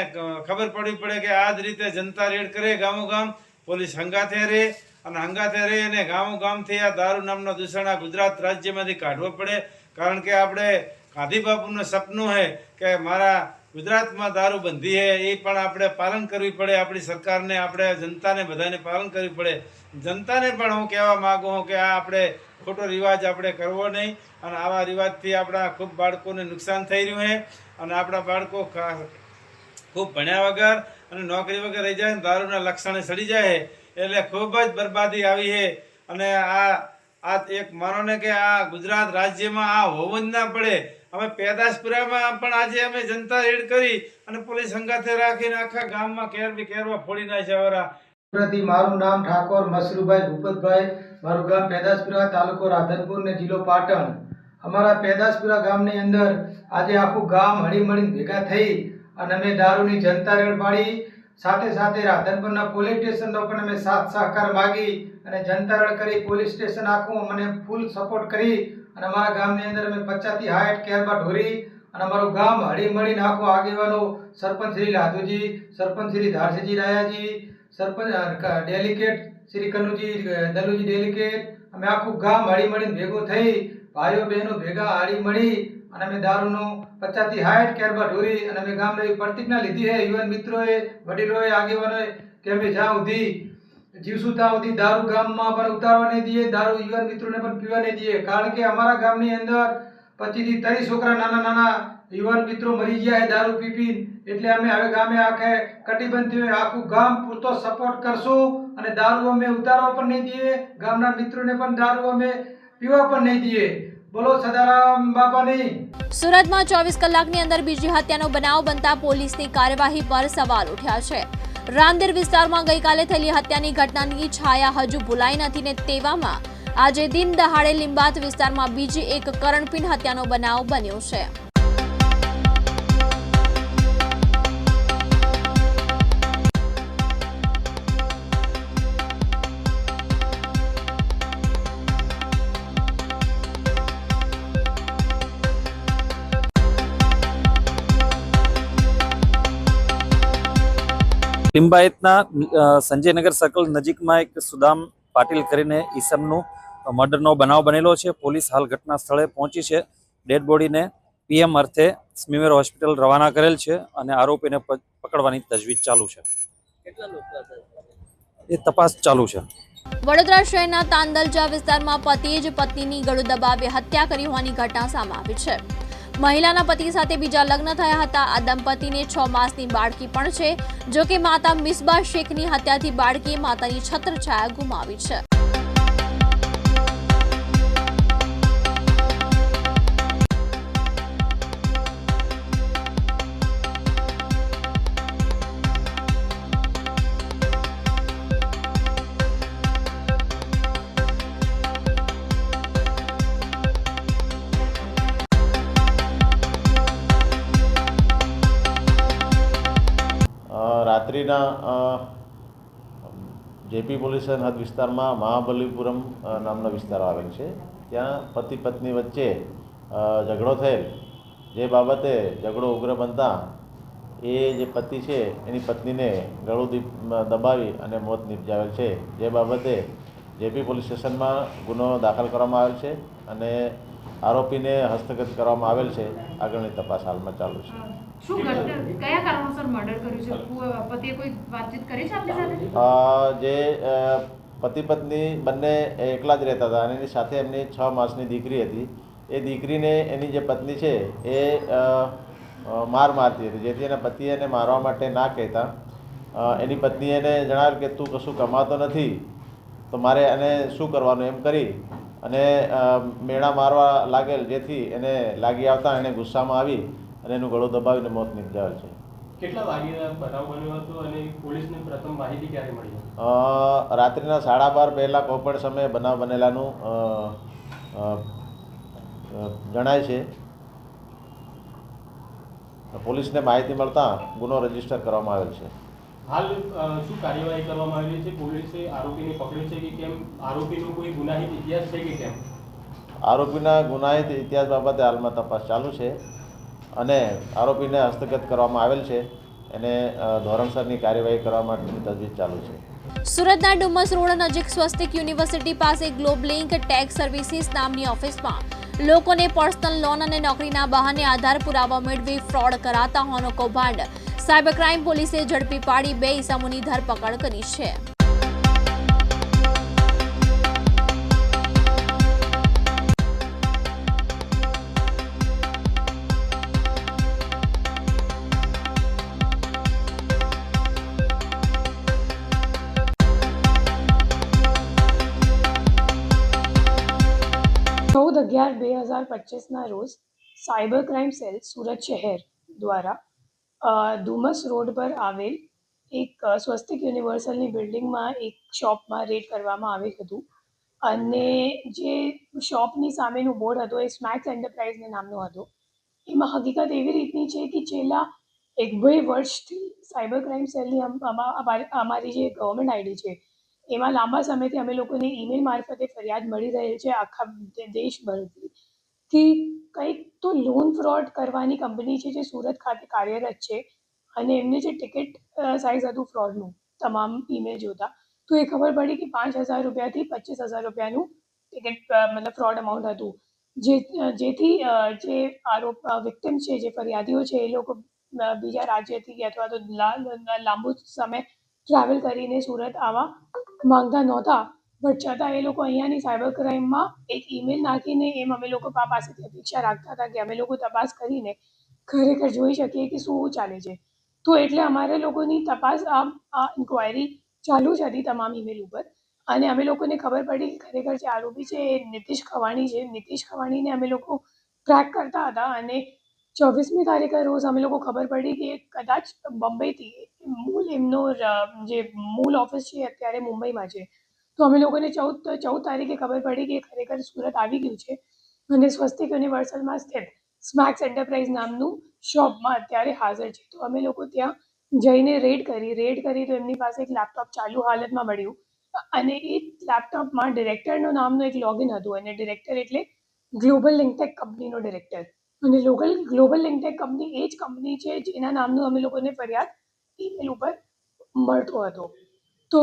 ખબર પડવી પડે કે આ જ રીતે જનતા રેડ કરે, ગામો ગામ પોલીસ હંગાથે રહે અને હંગાથે રહી અને ગામો ગામથી આ દારૂ નામનો દૂષણ આ ગુજરાત રાજ્યમાંથી કાઢવો પડે. કારણ કે આપણે ગાંધી બાપુનું સપનું છે કે મારા ગુજરાતમાં દારૂ બંધી છે, એ પણ આપણે પાલન કરવી પડે. આપણી સરકારને, આપણે જનતાને બધાને પાલન કરવી પડે. જનતાને પણ હું કહેવા માગું છું કે આ આપણે ખોટો રિવાજ આપણે કરવો નહીં, અને આવા રિવાજથી આપણા ખૂબ બાળકોને નુકસાન થઈ રહ્યું છે અને આપણા બાળકો ખૂબ ભણ્યા વગર અને નોકરી વગર રહી જાય, દારૂના લક્ષણે સડી જાય એટલે ખૂબ જ બરબાદી આવી છે. અને આ એક માનો ને કે આ ગુજરાત રાજ્યમાં આ હોવું જ ના પડે. અમે પેદાશપુરામાં પણ આજે અમે જનતા રેડ કરી અને પોલીસ હંગાથે રાખીને આખા ગામમાં કેરવા ફોડી નાખ્યા. મારું નામ ઠાકોર મસરૂભાઈ ભૂપતભાઈ, મારું ગામ પેદાશપુરા, તાલુકો રાધનપુર ને જિલ્લો પાટણ. અમારા પેદાશપુરા ગામની અંદર આજે આખું ગામ હળીમળીને ભેગા થઈ અને અમે દારૂની જનતા રેડ પાડી. સાથે સાથે રાધનપુરના પોલીસ સ્ટેશનનો પણ અમે સાથ સહકાર માગી અને જનતા રેડ કરી. પોલીસ સ્ટેશન આખું મને ફૂલ સપોર્ટ કરી અને અમારા ગામની અંદર અમે 50 થી 60 કેરબા ઢોરી અને અમારું ગામ હળીમળીને આખું આગેવાનો સરપંચ શ્રી લાધુજી, સરપંચ શ્રી ધારસીજી રાયાજી, સરપંચ ડેલિકેટ શ્રી કનુજી દલુજી ડેલિકેટ, અમે આખું ગામ હળીમળીને ભેગું થઈ ભાઈઓ બહેનો ભેગા હળી મળી અને અમે દારૂનું 50 થી 60 કેરબા ઢોરી અને અમે ગામને એવી પ્રતિજ્ઞા લીધી છે યુવાન મિત્રોએ, વડીલોએ, આગેવાનોએ કે અમે જ્યાં સુધી જીવશું ત્યાં સુધી દારૂ ગામમાં પણ ઉતારવા નહીં દઈએ, દારૂ યુવાન મિત્રોને પણ પીવા નહીં દઈએ. કારણ કે અમારા ગામની અંદર 25 થી 30 છોકરા નાના નાના યુવાન મિત્રો મરી ગયા છે દારૂ પી. એટલે અમે હવે ગામે આખે કટિબંધ થયું, આખું ગામ પૂરતો સપોર્ટ કરશું અને દારૂ અમે ઉતારવા પણ નહીં દઈએ, ગામના મિત્રોને પણ દારૂ અમે પીવા પણ નહીં દઈએ. બોલો સદારામ બાપાની. સુરતમાં 24 કલાકની અંદર બીજી હત્યાનો બનાવ બનતા પોલીસની કાર્યવાહી પર સવાલ ઉઠ્યા છે. રાંદેર વિસ્તારમાં ગઈકાલે થયેલી હત્યાની ઘટનાની છાયા હજુ ભૂલાઈ નથી ને તેવામાં આજે દિન દહાડે લીંબાત વિસ્તારમાં બીજી એક કરણપીણ હત્યાનો બનાવ બન્યો છે. લિંબાયતના સંજયનગર સર્કલ નજીકમાં એક સુદામ પાટીલ કરીને ઈસમનું મર્ડરનો બનાવ બનેલો છે. પોલીસ હાલ ઘટના સ્થળે પહોંચી છે. ડેડ બોડીને પીએમ અર્થે સ્મીમેર હોસ્પિટલ રવાના કરેલ છે અને આરોપીને પકડવાની તજવીજ ચાલુ છે. એ તપાસ ચાલુ છે. વડોદરા શહેરના તાંદલજા વિસ્તારમાં પતિએ જ પત્નીની ગળું દબાવી હત્યા કરી હોવાની ઘટના સામે આવી છે. મહિલાના પતિ સાથે બીજા લગ્ન થયા હતા. આ દંપતીને 6 માસની બાળકી પણ છે. જો કે માતા મિસબા શેખની હત્યાથી બાળકીએ માતાની છત્રછાયા ગુમાવી છે. રાત્રિના જેપી પોલીસ સ્ટેશન હદ વિસ્તારમાં મહાબલીપુરમ નામનો વિસ્તાર આવેલ છે. ત્યાં પતિ પત્ની વચ્ચે ઝઘડો થયેલ, જે બાબતે ઝઘડો ઉગ્ર બનતા એ જે પતિ છે એની પત્નીને ગળું દબાવી અને મોત નિપજાવેલ છે. જે બાબતે જેપી પોલીસ સ્ટેશનમાં ગુનો દાખલ કરવામાં આવેલ છે અને આરોપીને હસ્તગત કરવામાં આવેલ છે. આગળની તપાસ હાલમાં ચાલુ છે. શું કયા કારણોસર મર્ડર કર્યું છે? પતિએ કોઈ વાતચીત કરી છે આપની સાથે? જે પતિ પત્ની બંને એકલા જ રહેતા હતા અને એની સાથે એમની 6 માસની દીકરી હતી. એ દીકરીને એની જે પત્ની છે એ મારતી હતી, જેથી એના પતિએ એને મારવા માટે ના કહેતા એની પત્નીએ એને જણાવ્યું કે તું કશું કમાતો નથી તો મારે એને શું કરવાનું એમ કરી અને મેણા મારવા લાગેલ, જેથી એને લાગી આવતા એને ગુસ્સામાં આવી અને એનું ગળું દબાવીને મોત નિપજાવેલ છે. કેટલા વાગે બનાવ બન્યો હતો અને પોલીસને પ્રથમ માહિતી ક્યારે મળી? રાત્રિના 12:30 પહેલાં કોઈપણ સમયે બનાવ બનેલાનું જણાય છે. પોલીસને માહિતી મળતા ગુનો રજીસ્ટર કરવામાં આવેલ છે. હાલ શું કાર્યવાહી કરવામાં આવેલી છે? પોલીસે આરોપીને પકડ્યો છે કે કેમ? આરોપીનો કોઈ ગુનાહિત ઇતિહાસ છે કે કેમ? આરોપીના ગુનાહિત ઇતિહાસ બાબતે હાલમાં તપાસ ચાલુ છે અને આરોપીને હસ્તગત કરવામાં આવેલ છે. એને ધોરણસરની કાર્યવાહી કરવા માટેની તજવીજ ચાલુ છે. સુરતના ડુમસ રોડ નજીક સ્વસ્તિક યુનિવર્સિટી પાસે ગ્લોબલિંક ટેક્સ સર્વિસીસ નામની ઓફિસમાં લોકોને પર્સનલ લોન અને નોકરીના બહાને આધાર પુરાવા મેળવી ફ્રોડ કરાતા હોવાનો કૌભાંડ સાયબર ક્રાઇમ પોલીસે ઝડપી પાડી 2 ઇસમોની ધરપકડ કરી છે. 14/11/2025 રોજ સાયબર ક્રાઇમ સેલ સુરત શહેર દ્વારા ડુમસ રોડ પર આવેલ એક સ્વસ્તિક યુનિવર્સલની બિલ્ડિંગમાં એક શોપમાં રેડ કરવામાં આવ્યું હતું. અને જે શોપની સામેનું બોર્ડ હતો એ સ્મેક્સ એન્ટરપ્રાઇઝને નામનો હતો. એમાં હકીકત એવી રીતની છે કે છેલ્લા 1-2 વર્ષથી સાયબર ક્રાઇમ સેલની અમારી જે ગવર્મેન્ટ આઈડી છે એમાં લાંબા સમયથી અમે લોકોને ઈમેલ મારફતે ફરિયાદ મળી રહેલ છે આખા દેશભરથી કે કંઈક તો લોન ફ્રોડ કરવાની કંપની છે જે સુરત ખાતે કાર્યરત છે અને એમને જે ટિકિટ સાઇઝ હતું ફ્રોડનું તમામ ઈમેલ જોતા તો એ ખબર પડી કે 5,000 રૂપિયાથી 25,000 રૂપિયાનું ટિકિટ મતલબ ફ્રોડ અમાઉન્ટ હતું જેથી જે વિક્ટિમ છે જે ફરિયાદીઓ છે એ લોકો બીજા રાજ્યથી અથવા તો લાંબુ સમય ટ્રાવેલ કરીને સુરત આવવા માંગતા નહોતા બટ છતાં એ લોકો અહીંયાની સાયબર ક્રાઇમમાં એક ઈમેલ નાખીને એમ અમે લોકો પાસેથી અપેક્ષા રાખતા હતા કે અમે લોકો તપાસ કરીને ખરેખર જોઈ શકીએ કે શું ચાલે છે. તો એટલે અમારે લોકોની તપાસ આ ઇન્ક્વાયરી ચાલુ જ હતી તમામ ઈમેલ ઉપર અને અમે લોકોને ખબર પડી કે ખરેખર જે આરોપી છે એ નીતિશ ખવાણી છે. નીતિશ ખવાણીને અમે લોકો ટ્રેક કરતા હતા અને 24મી તારીખે રોજ અમે લોકો ખબર પડી કે કદાચ બોમ્બેથી એમનો જે મૂળ ઓફિસ છે અત્યારે મુંબઈમાં છે. તો અમે લોકોને 14 તારીખે ખબર પડી કે ખરેખર સુરત આવી ગયું છે અને સ્વસ્તિક યુનિવર્સલમાં સ્થિત સ્મેક્સ એન્ટરપ્રાઇઝ નામનું શોપમાં અત્યારે હાજર છે. તો અમે લોકો ત્યાં જઈને રેડ કરી તો એમની પાસે એક લેપટોપ ચાલુ હાલતમાં મળ્યું અને એ લેપટોપમાં ડિરેક્ટરનું નામનું એક લોગિન હતું અને ડિરેક્ટર એટલે ગ્લોબલ લિંકટેક કંપનીનો ડિરેક્ટર અને ગ્લોબલ લિંકટેક કંપની એ જ કંપની છે જેના નામનું અમે લોકોને ફરિયાદ ઈમેલ ઉપર મળતો હતો. તો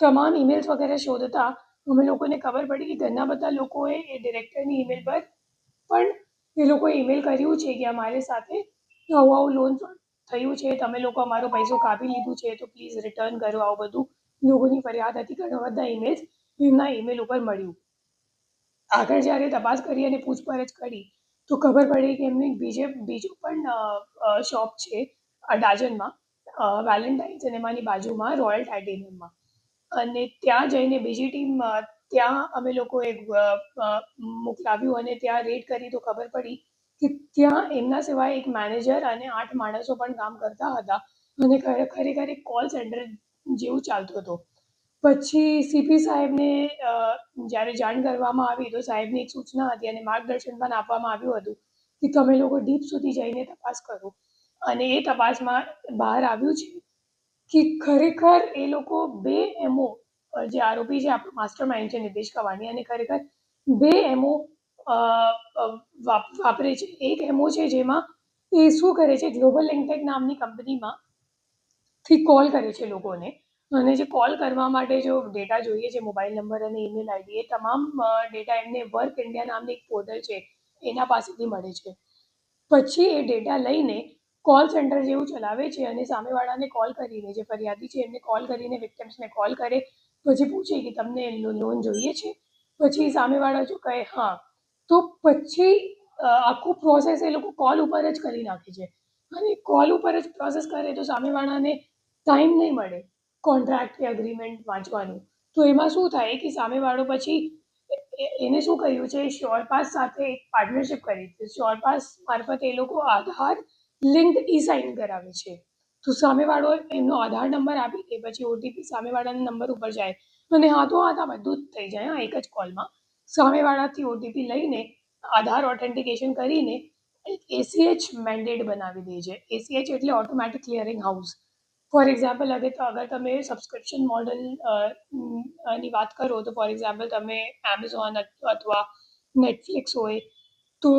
તમામ ઈમેલ્સ વગેરે શોધતા અમે લોકોને ખબર પડી કે ઘણા બધા લોકોએ એ ડિરેક્ટરની ઈમેલ પર પણ એ લોકોએ ઈમેલ કર્યું છે કે અમારી સાથે આવું લોન થયું છે, તમે લોકો અમારો પૈસો કાપી લીધું છે તો પ્લીઝ રિટર્ન કરો. આવું બધું લોકોની ફરિયાદ હતી. ઘણા બધા ઈમેલ્સ એમના ઈમેલ ઉપર મળ્યું. આગળ જ્યારે તપાસ કરી અને પૂછપરછ કરી તો ખબર પડી કે એમની બીજો પણ શોપ છે અડાજણમાં વેલેન્ટાઇન સિનેમાની બાજુમાં રોયલ ટાઇટેનિયમમાં અને ત્યાં જઈને બીજી ટીમ ત્યાં અમે લોકોએ મોકલાવ્યું અને ત્યાં રેડ કરી તો ખબર પડી કે ત્યાં એમના સિવાય એક મેનેજર અને 8 માણસો પણ કામ કરતા હતા અને ખરેખર એક કોલ સેન્ટર જેવું ચાલતું હતું. પછી સીપી સાહેબને જ્યારે જાણ કરવામાં આવી તો સાહેબની એક સૂચના હતી અને માર્ગદર્શન પણ આપવામાં આવ્યું હતું કે તમે લોકો ડીપ સુધી જઈને તપાસ કરો અને એ તપાસમાં બહાર આવ્યું છે કે ખરેખર એ લોકો 2 MO જે આરોપી છે આપણો માસ્ટર માઇન્ડ છે નીતિશ ખવાણી અને ખરેખર 2 MO વાપરે છે. એક MO છે જેમાં એ શું કરે છે ગ્લોબલ લિંકટેક નામની કંપનીમાંથી કોલ કરે છે લોકોને અને જે કોલ કરવા માટે જો ડેટા જોઈએ છે મોબાઈલ નંબર અને ઈમેલ આઈડી એ તમામ ડેટા એમને વર્ક ઇન્ડિયા નામની એક પોર્ટલ છે એના પાસેથી મળે છે. પછી એ ડેટા લઈને કોલ સેન્ટર જેવું ચલાવે છે અને સામેવાળાને કોલ કરીને જે ફરિયાદી છે એમને કોલ કરીને વિક્ટિમ્સને કોલ કરે પછી પૂછે કે તમને લોન જોઈએ છે. પછી સામેવાળા જો કહે હા તો પછી આખું પ્રોસેસ એ લોકો કોલ ઉપર જ કરી નાખે છે અને કોલ ઉપર જ પ્રોસેસ કરે તો સામેવાળાને ટાઈમ નહીં મળે કોન્ટ્રાક્ટ કે અગ્રીમેન્ટ વાંચવાનું. તો એમાં શું થાય કે સામેવાળો પછી એને શું કર્યું છે શ્યોરપાસ સાથે એક પાર્ટનરશિપ કરી છે. શ્યોરપાસ મારફતે એ લોકો આધાર લિંક્ડ ઈ સાઇન કરાવે છે. તો સામેવાળો એમનો આધાર નંબર આપી દે પછી ઓટીપી સામેવાળાના નંબર ઉપર જાય અને હાથોહાથ આ બધું જ થઈ જાય એક જ કોલમાં. સામેવાળાથી ઓટીપી લઈને આધાર ઓથેન્ટિકેશન કરીને એક ACH મેન્ડેટ બનાવી દે છે. ACH એટલે automatic clearing house. For example અગર તમે સબસ્ક્રિપ્શન મોડલ ની વાત કરો તો ફોર એક્ઝામ્પલ તમે એમેઝોન અથવા નેટફ્લિક્સ હોય તો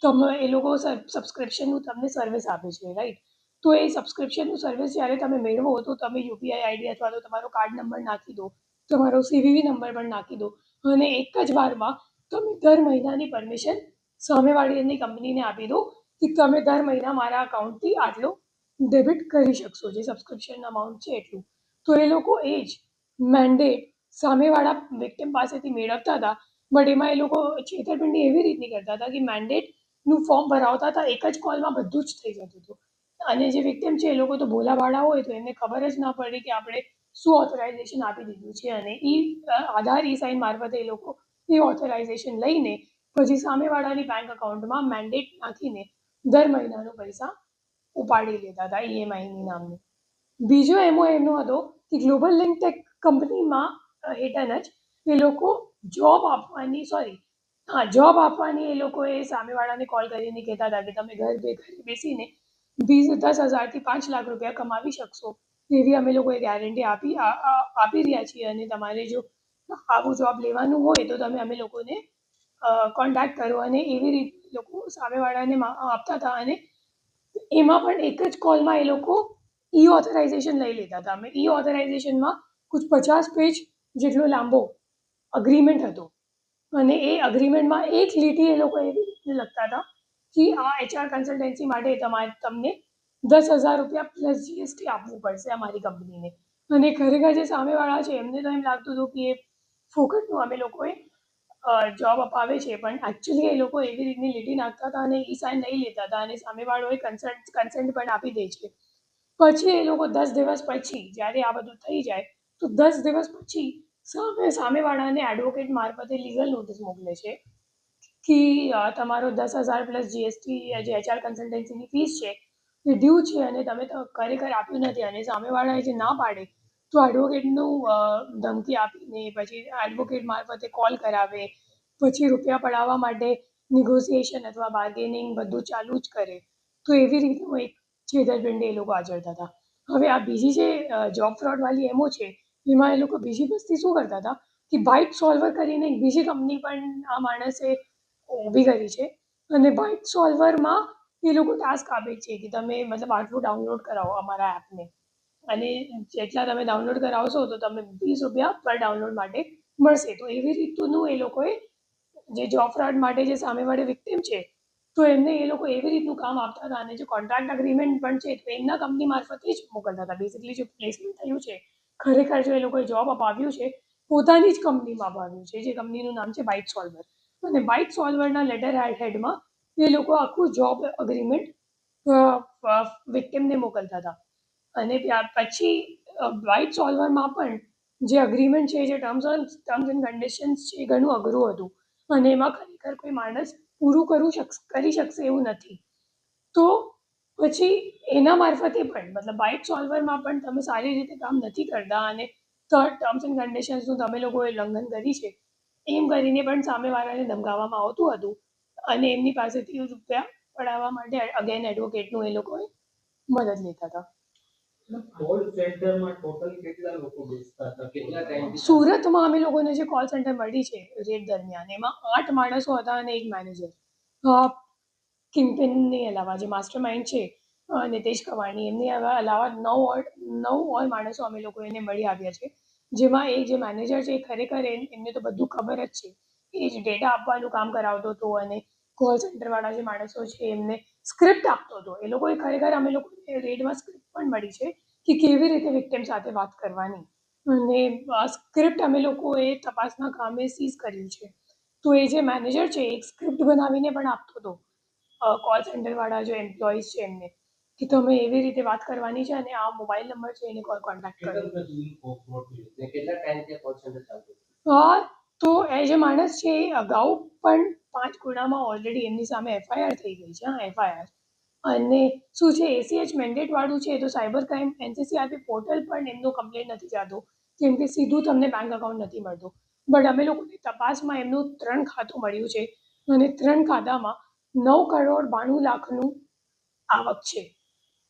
તમે એ લોકો સબસ્ક્રિપ્શનનું તમને સર્વિસ આપે છે રાઈટ. તો એ સબસ્ક્રિપ્શનનું સર્વિસ જ્યારે તમે મેળવો તો તમે યુપીઆઈ આઈડી અથવા તો તમારો કાર્ડ નંબર નાખી દો, તમારો CVV નંબર પણ નાખી દો અને એક જ વારમાં તમે દર મહિનાની પરમિશન સામેવાળીની કંપનીને આપી દો કે તમે દર મહિના મારા અકાઉન્ટથી આટલો ડેબિટ કરી શકશો જે સબસ્ક્રિપ્શન અમાઉન્ટ છે એટલું. તો એ લોકો એ જ મેન્ડેટ સામેવાળા વિક્ટિમ પાસેથી મેળવતા હતા બટ એમાં એ લોકો છેતરપિંડી એવી રીતની કરતા હતા કે મેન્ડેટનું ફોર્મ ભરાવતા હતા એક જ કોલમાં બધું જ થઈ જતું હતું અને જે વિક્ટિમ છે એ લોકો તો ભોલાભાડા હોય તો એમને ખબર જ ના પડે કે આપણે શું ઓથોરાઇઝેશન આપી દીધું છે અને આધાર ઈ સાઇન મારફતે એ લોકો એ ઓથોરાઇઝેશન લઈને પછી સામેવાળાની બેંક અકાઉન્ટમાં મેન્ડેટ નાખીને દર મહિનાનો પૈસા ઉપાડી લેતા હતા EMIની નામનું. બીજો MO એમનો હતો કે ગ્લોબલ લિંકટેક કંપનીમાં હેઠળ જ એ લોકો જોબ આપવાની જોબ આપવાની એ લોકોએ સામેવાળાને કોલ કરીને કહેતા હતા કે તમે ઘરે બેસીને 10,000 થી 5 લાખ રૂપિયા કમાવી શકશો, એવી અમે લોકોએ ગેરંટી આપી રહ્યા છીએ. અને તમારે જો આવું જોબ લેવાનું હોય તો તમે અમે લોકોને કોન્ટેક્ટ કરો. અને એવી રીતે લોકો સામેવાળાને આપતા હતા. અને એમાં પણ એક જ કોલમાં એ લોકો ઓથોરાઇઝેશન લઈ લેતા હતા. અમે ઓથોરાઇઝેશનમાં કુછ 50 પેજ જેટલો લાંબો અગ્રીમેન્ટ હતો. અને એ અગ્રીમેન્ટમાં એક લીટી એ લોકો એવી રીતે લખતા હતા કે આ HR કન્સલ્ટન્સી માટે તમને 10,000 રૂપિયા પ્લસ GST આપવું પડશે અમારી કંપનીને. અને ખરેખર જે સામેવાળા છે એમને તો એમ લાગતું હતું કે એ ફોકટનું અમે લોકોએ જોબ અપાવે છે, પણ એકચ્યુઅલી એ લોકો એવી રીતની લીટી નાખતા હતા અને સાઇન લઈ લેતા હતા. અને સામેવાળોએ કન્સેન્ટ પણ આપી દે છે. પછી એ લોકો 10 દિવસ પછી જ્યારે આ બધું થઈ જાય તો 10 દિવસ પછી સામેવાળાને એડવોકેટ મારફતે લીગલ નોટિસ મોકલે છે કે તમારો 10,000 પ્લસ GST જે HR કન્સલ્ટન્સીની ફીસ છે એ ડ્યુ છે અને તમે તો ખરેખર આપ્યું નથી. અને સામેવાળાએ જે ના પાડે તો એડવોકેટનું ધમકી આપીને પછી એડવોકેટ મારફતે કોલ કરાવે, પછી રૂપિયા પડાવવા માટે નિગોસિએશન અથવા બાર્ગેનિંગ બધું ચાલુ જ કરે. તો એવી રીતનું એક છેતરપિંડી એ લોકો આચરતા હતા. હવે આ બીજી જે જોબ ફ્રોડવાળી એમો છે એમાં એ લોકો બીજી વસ્તી શું કરતા હતા કે બાઇટ સોલ્વર કરીને એક બીજી કંપની પણ આ માણસે ઊભી કરી છે. અને બાઇટ સોલ્વરમાં એ લોકો ટાસ્ક આપે છે કે તમે મતલબ આટલું ડાઉનલોડ કરાવો અમારા એપને, અને જેટલા તમે ડાઉનલોડ કરાવશો તો તમે 20 રૂપિયા પર ડાઉનલોડ માટે મળશે. તો એવી રીતનું એ લોકોએ જે જોબ ફ્રોડ માટે જે સામેવાળી વિક્ટિમ છે તો એમને એ લોકો એવી રીતનું કામ આપતા હતા. અને જે કોન્ટ્રાક્ટ અગ્રીમેન્ટ પણ છે તો એમના કંપની મારફતે જ મોકલતા હતા. બેસિકલી જે પ્લેસમેન્ટ થયું છે ખરેખર જો એ લોકોએ જોબ અપાવ્યું છે પોતાની જ કંપનીમાં અપાવ્યું છે, જે કંપનીનું નામ છે બાઇટ સોલ્વર. અને બાઇટ સોલ્વરના લેટર હેડમાં એ લોકો આખું જોબ અગ્રીમેન્ટ વિક્ટિમને મોકલતા હતા. અને પછી બાઇટ સોલ્વરમાં પણ જે અગ્રીમેન્ટ છે, જે ટર્મ્સ એન્ડ કન્ડિશન્સ છે એ ઘણું અઘરું હતું. અને એમાં ખરેખર કોઈ માણસ પૂરું કરી શકશે એવું નથી. તો પછી એના મારફતે પણ મતલબ બાઇટ સોલ્વરમાં પણ તમે સારી રીતે કામ નથી કરતા અને ટર્મ્સ એન્ડ કન્ડિશન્સનું તમે લોકોએ ઉલ્લંઘન કરી છે એમ કરીને પણ સામેવાળાને ધમકાવવામાં આવતું હતું. અને એમની પાસેથી રૂપિયા પડાવવા માટે અગેન એડવોકેટનું એ લોકોએ મદદ લેતા હતા. સુરતમાં અમે લોકોને જે કોલ સેન્ટર મળી છે રેડ દરમિયાન એમાં 8 માણસો હતા અને એક મેનેજર. કિંગપિનની અલાવા જે માસ્ટર માઇન્ડ છે નિતેશ કવાણી, એમની અલાવા 9 માણસો અમે લોકો એને મળી આવ્યા છે. જેમાં એ જે મેનેજર છે ખરેખર એમને તો બધું ખબર જ છે. એ જ ડેટા આપવાનું કામ કરાવતો હતો અને કોલ સેન્ટરવાળા જે માણસો છે એમને સ્ક્રિપ્ટ આપતો હતો. એ લોકોએ ખરેખર અમે લોકોને રેડમાં સ્ક્રિપ્ટ પણ મળી છે કે કેવી રીતે વિક્ટિમ સાથે વાત કરવાની. અને આ સ્ક્રિપ્ટ અમે લોકોએ તપાસના કામે સીઝ કર્યું છે. તો એ જે મેનેજર છે એક સ્ક્રિપ્ટ બનાવીને પણ આપતો હતો કોલ સેન્ટરવાળા જે એમ્પ્લોઈઝ છે એમને કે તમે એવી રીતે વાત કરવાની છે અને આ મોબાઈલ નંબર છે એને કોન્ટેક્ટ કરો. તો એ જે માણસ છે એ અગાઉ પણ 5 ગુનામાં ઓલરેડી એમની સામે FIR થઈ ગઈ છે. FIR અને શું છે ACH મેન્ડેટ વાળું છે તો સાયબર ક્રાઇમ NCCRP પોર્ટલ પણ એમનું કમ્પ્લેન નથી જતું કેમ કે સીધું તમને બેંક અકાઉન્ટ નથી મળતું. બટ અમે લોકોની તપાસમાં એમનું 3 ખાતું મળ્યું છે અને 3 ખાતામાં 9,92,00,000નું આવક છે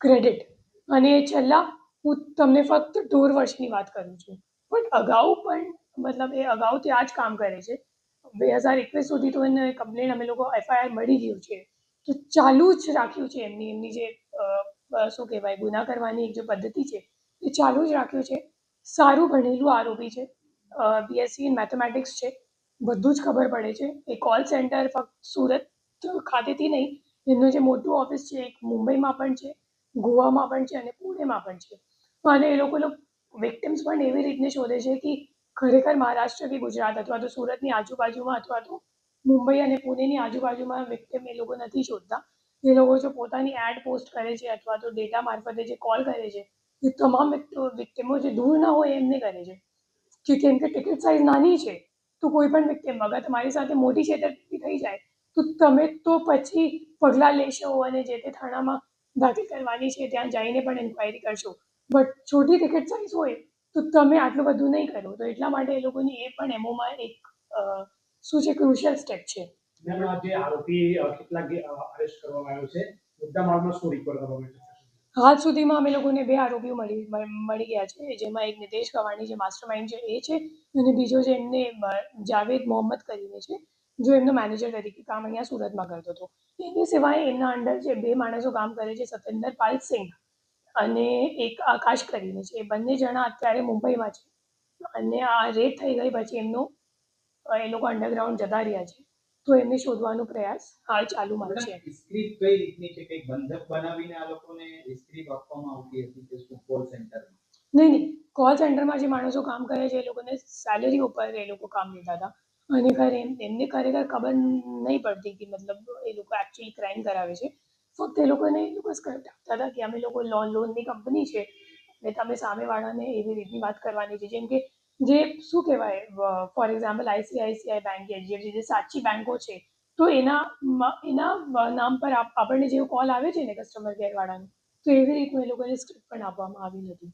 ક્રેડિટ. અને છેલ્લા હું તમને ફક્ત 1.5 વર્ષની વાત કરું છું. પણ અગાઉ પણ મતલબ એ અગાઉથી આ જ કામ કરે છે. 2021 સુધી તો એને કમ્પ્લેન અમે લોકો FIR મળી ગયું છે. તો ચાલુ જ રાખ્યું છે એમની જે શું કહેવાય ગુના કરવાની એક જે પદ્ધતિ છે એ ચાલુ જ રાખ્યું છે. સારું ભણેલું આરોપી છે, BSc ઇન મેથેમેટિક્સ છે, બધું જ ખબર પડે છે. એ કોલ સેન્ટર ફક્ત સુરત ખાતેથી નહીં, એમનું જે મોટું ઓફિસ છે એક મુંબઈમાં પણ છે, ગોવામાં પણ છે અને પુણેમાં પણ છે. અને એ લોકોનો વિક્ટિમ્સ પણ એવી રીતને શોધે છે કે ખરેખર મહારાષ્ટ્ર કે ગુજરાત અથવા તો સુરતની આજુબાજુમાં અથવા તો મુંબઈ અને પુણેની આજુબાજુમાં વિક્ટિમ એ લોકો નથી શોધતા. એ લોકો જો પોતાની એડ પોસ્ટ કરે છે અથવા તો ડેટા મારફતે જે કોલ કરે છે એ તમામ વિક્ટિમો જે દૂર ના હોય એમને કરે છે કે કેમ કે ટિકિટ સાઇઝ નાની છે તો કોઈ પણ વિક્ટિમ અગર તમારી સાથે મોટી છેતરપિંડી થઈ જાય તો તમે તો પછી પગલાં લેશો અને જે તે થાણામાં દાખલ કરવાની છે ત્યાં જઈને પણ ઇન્ક્વાયરી કરશો. બટ છોટી ટિકિટ સાઇઝ હોય તો તમે આટલું બધું નહીં કરો. તો એટલા માટે એ લોકોની એ પણ એમોમાં એક શું છે ક્રુશિયલ સ્ટેપ છે. જે આરોપી કેટલા અરેસ્ટ કરવામાં આવ્યો છે, મુદ્દામાલમાં શું રિકવર કરવામાં આવ્યો છે? હાલ સુધીમાં અમે લોકોને 2 આરોપીઓ મળી ગયા છે, જેમાં એક નિતેશ કવાણી જે માસ્ટરમાઇન્ડ છે એ છે, અને બીજો જે એમને જાવેદ મોહમ્મદ કરીને છે, જો એમનો મેનેજર તરીકે કામ અહીંયા સુરતમાં કરતો હતો. એની સિવાય એમના અંડર જે 2 માણસો કામ કરે છે, સતેન્દર પાલ સિંઘ અને એક આકાશ કરીને છે. એ બંને જણા અત્યારે મુંબઈમાં છે, અને આ રેડ થઈ ગઈ પછી એ લોકો અંડરગ્રાઉન્ડ જતા રહ્યા છે, તો એમને શોધવાનો પ્રયાસ હાલ ચાલુમાં છે. સ્ક્રિપ્ટ કઈ રીતની છે? કઈ બંધક બનાવીને આ લોકોને સ્ક્રિપ્ટ આપવામાં આવતી હતી કે શું કોલ સેન્ટરમાં? નહીં, કોલ સેન્ટરમાં જે માણસો કામ કરે છે એ લોકોને સેલરી ઉપર એ લોકો કામ લેતા હતા, અને એમને ખરેખર ખબર નહીં પડતી કે મતલબ એ લોકો એકચ્યુઅલી ક્રાઇમ કરાવે છે. ફક્ત એ લોકો સ્ક્રિપ્ટ આપતા હતા કે અમે લોકો લોનની કંપની છે અને તમે સામેવાળાને એવી રીતની વાત કરવાની છે, જેમ કે જે શું કહેવાય, for example ICICI bank, HDFC જે સાચી બેંકો છે, તો એના નામ પર આપણને જેવો કોલ આવે છે ને કસ્ટમર કેરવાળાનો, તો એવી રીતનું એ લોકોને સ્ક્રિપ્ટ પણ આપવામાં આવી હતી.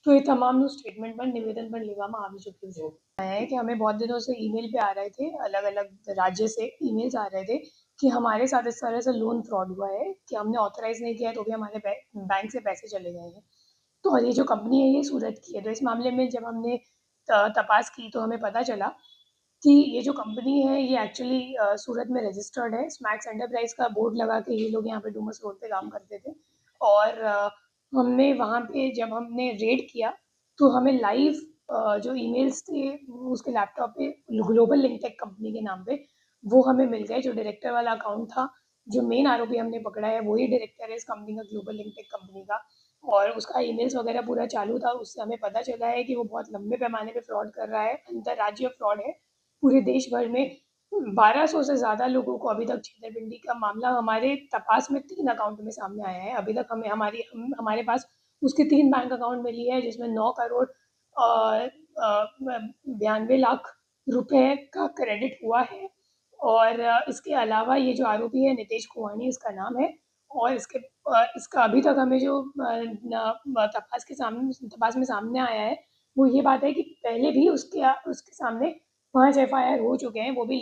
तो ये तमाम स्टेटमेंट पर निवेदन पर लेવામાં આવી ચુક્યું है कि हमें बहुत दिनों से ईमेल पे आ रहे थे, अलग अलग राज्य से ईमेल्स आ रहे थे कि हमारे साथ इस तरह से लोन फ्रॉड हुआ है कि हमने ऑथराइज नहीं किया है तो भी हमारे बैंक से पैसे चले गए हैं. तो और ये जो कंपनी है ये सूरत की है. तो इस मामले में जब हमने तपास की तो हमें पता चला कि ये जो कंपनी है ये एक्चुअली सूरत में रजिस्टर्ड है. स्मैक्स एंटरप्राइज का बोर्ड लगा के ये लोग यहाँ पे डूमस रोड पे काम करते थे, और हमने वहाँ पे जब हमने रेड किया तो हमें लाइव जो ईमेल्स थे उसके लैपटॉप पे ग्लोबल लिंकटेक कंपनी के नाम पे वो हमें मिल गए. जो डायरेक्टर वाला अकाउंट था, जो मेन आरोपी हमने पकड़ा है वही डायरेक्टर है इस कंपनी का, ग्लोबल लिंकटेक कंपनी का, और उसका ईमेल्स वगैरह पूरा चालू था. उससे हमें पता चला है कि वो बहुत लंबे पैमाने पे फ्रॉड कर रहा है, अंतर्राज्यीय फ्रॉड है. पूरे देश भर में 1200 से ज़्यादा लोगों को अभी तक छेतरपिंडी का मामला हमारे तपास में 3 अकाउंट में सामने आया है. अभी तक हमारे पास उसके 3 बैंक अकाउंट मिली है, जिसमें 9 करोड़ 92 लाख रुपए का क्रेडिट हुआ है. और इसके अलावा ये जो आरोपी है नितेश कुवानी इसका नाम है, और इसका अभी तक हमें जो तपास में सामने आया है वो ये बात है कि पहले भी उसके सामने 5 FIR हो चुके हैं, वो भी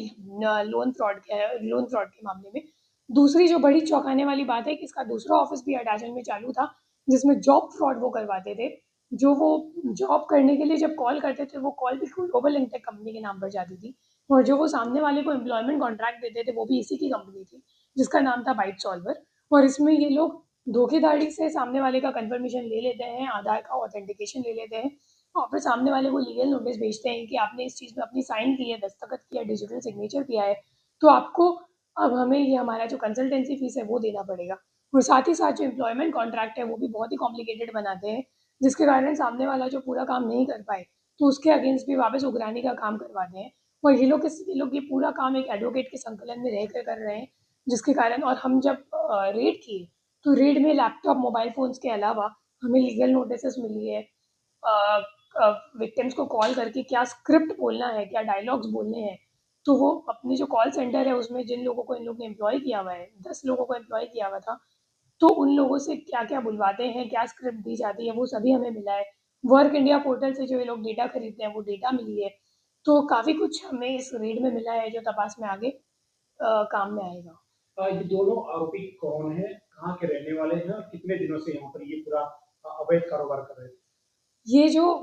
लोन फ्रॉड के मामले में. दूसरी जो बड़ी चौंकाने वाली बात है कि इसका दूसरा ऑफिस भी अटैचमेंट में चालू था, जिसमें जॉब फ्रॉड वो करवाते थे. जो वो जॉब करने के लिए जब कॉल करते थे वो कॉल भी ग्लोबल लिंकटेक कंपनी के नाम पर जाती थी, और जो वो सामने वाले को एम्प्लॉयमेंट कॉन्ट्रैक्ट देते थे वो भी इसी की कंपनी थी, जिसका नाम था बाइट सॉल्वर. और इसमें ये लोग धोखेधड़ी से सामने वाले का कंफर्मेशन ले लेते हैं, आधार का ऑथेंटिकेशन ले लेते हैं, और फिर सामने वाले को लीगल नोटिस भेजते हैं कि आपने इस चीज़ में अपनी साइन की है, दस्तखत किया, डिजिटल सिग्नेचर किया है, तो आपको अब हमें ये हमारा जो कंसल्टेंसी फीस है वो देना पड़ेगा. और साथ ही साथ जो एम्प्लॉयमेंट कॉन्ट्रैक्ट है वो भी बहुत ही कॉम्प्लिकेटेड बनाते हैं, जिसके कारण सामने वाला जो पूरा काम नहीं कर पाए तो उसके अगेंस्ट भी वापस उगराने का काम करवाते हैं. और ये लोग ये पूरा काम एक एडवोकेट के संकलन में रहकर कर रहे हैं, जिसके कारण. और हम जब रेड किए तो रेड में लैपटॉप, मोबाइल फ़ोन्स के अलावा हमें लीगल नोटिस मिली है, विक्टिम्स को कॉल करके क्या स्क्रिप्ट बोलना है, क्या डायलॉग्स बोलने हैं. तो वो अपनी जो कॉल सेंटर है उसमें जिन लोगों को इन लोगों ने एम्प्लॉय किया हुआ है, 10 लोगों को एम्प्लॉय किया हुआ था, तो उन लोगों से क्या क्या बुलवाते हैं, क्या स्क्रिप्ट दी जाती है, वो सभी हमें मिला है. वर्क इंडिया पोर्टल से जो ये लोग डेटा खरीदते हैं वो डेटा मिली है. तो काफ़ी कुछ हमें इस रेड में मिला है जो तपास में आगे काम में आएगा. ये दोनों आरोपी कौन है, कहाँ के रहने वाले हैं और कितने दिनों से यहाँ पर ये पूरा अवैध कारोबार कर रहे थे? ये जो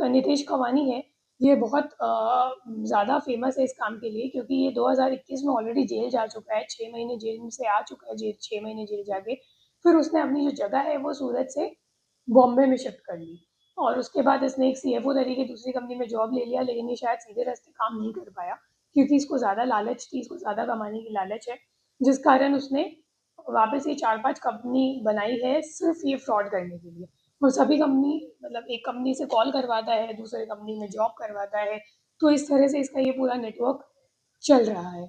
नितेश कवानी है ये बहुत ज़्यादा फेमस है इस काम के लिए, क्योंकि ये 2021 में ऑलरेडी जेल जा चुका है. 6 महीने जेल से आ चुका है, 6 महीने जेल जाके फिर उसने अपनी जो जगह है वो सूरत से बॉम्बे में शिफ्ट कर ली, और उसके बाद इसने एक CFO तरीके दूसरी कंपनी में जॉब ले लिया. लेकिन ये शायद सीधे रास्ते काम नहीं कर पाया, क्योंकि इसको ज़्यादा लालच थी, इसको ज़्यादा कमाने की लालच है, जिस कारण उसने वापस ये 4-5 कंपनी बनाई है सिर्फ ये फ्रॉड करने के लिए. और सभी कंपनी मतलब एक कंपनी से कॉल करवाता है, दूसरे कंपनी में जॉब करवाता है, तो इस तरह से इसका ये पूरा नेटवर्क चल रहा है.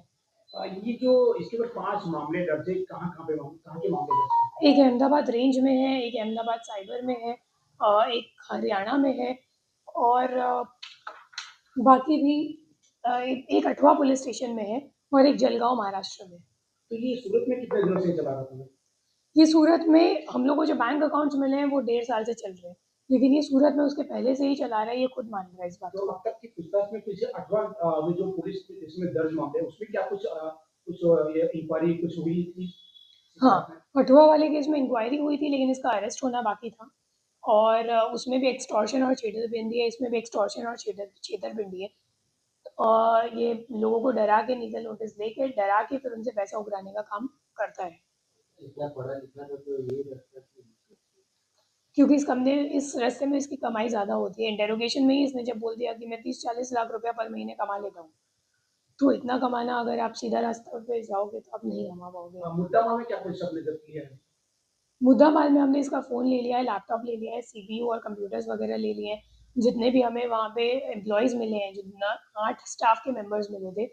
ये जो इसके ऊपर 5 मामले दर्ज है, कहाँ के मामले दर्ज है? एक अहमदाबाद रेंज में है, एक अहमदाबाद साइबर में है, एक हरियाणा में है, और बाकी भी एक अठवा पुलिस स्टेशन में है, और एक जलगांव महाराष्ट्र में. तो ये सूरत में कितने दिनों से चला रहा था? ये सूरत में हम लोग को जो बैंक अकाउंट्स मिले हैं वो 1.5 साल से चल रहे हैं. लेकिन ये सूरत में उसके पहले से ही चला रहा है, ये खुद मान रहा है इस बात तो को। अब तक की पूछताछ में कुछ अठवा जो पुलिस इसमें दर्ज मामले उसमें क्या कुछ इंक्वायरी कुछ हुई थी? हाँ, कठुआ वाले केस में इंक्वायरी हुई थी, लेकिन इसका अरेस्ट होना बाकी था। और उसमें भी एक्सटॉर्शन और छेतरपिंडी है, इसमें भी एक्सटॉर्शन और छेतरपिंडी है। और ये लोगों को डरा के लीगल नोटिस देके डरा के फिर उनसे पैसा उगराने का काम करता है। इतना पढ़ा लिखा था तो ये रास्ता क्योंकि इस रास्ते में इसकी कमाई ज़्यादा होती है। इंटेरोगेशन में ही इसने जब बोल दिया कि मैं 30-40 लाख रुपया पर महीने कमा लेता हूँ, तो इतना कमाना अगर आप सीधा रास्ता पे जाओगे तो आप नहीं कमा पाओगे। मुद्दा में क्या कुछ सबने जब्त किया है? मुद्दा माल में हमने इसका फ़ोन ले लिया है, लैपटॉप ले लिया है, CPU और कंप्यूटर्स वगैरह ले लिए हैं। जितने भी हमें वहाँ पे एम्प्लॉयज़ मिले हैं, जितना 8 स्टाफ के मेंबर्स मिले थे,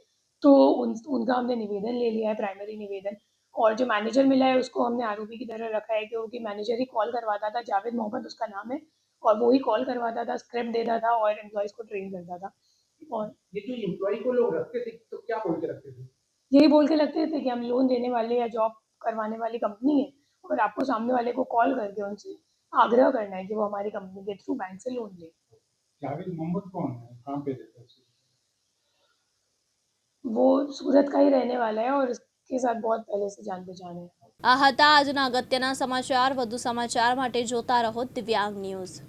तो उनका हमने निवेदन ले लिया है, प्राइमरी निवेदन। और जो मैनेजर मिला है उसको हमने आरोपी की तरह रखा है, क्योंकि मैनेजर ही कॉल करवाता था, जावेद मोहम्मद उसका नाम है, और वो ही कॉल करवाता था, स्क्रिप्ट देता था और एम्प्लॉयज़ को ट्रेन करता था। और ये जो एम्प्लॉय को लोग रखते थे तो क्या बोल के रखते थे? यही बोल के लगते थे कि हम लोन देने वाले या जॉब करवाने वाली कंपनी है, और आपको सामने वाले को कॉल करके उनसे आग्रह करना है कि वो हमारी कंपनी के थ्रू बैंक से लोन ले। जावेद मोहम्मद कौन है, कहाँ पे रहता है? वो सूरत का ही रहने वाला है और इसके साथ बहुत पहले से जान पहचान है। આ હતા આજના અગત્યના સમાચાર। વધુ સમાચાર માટે જોતા રહો દિવ્યાંગ ન્યૂઝ।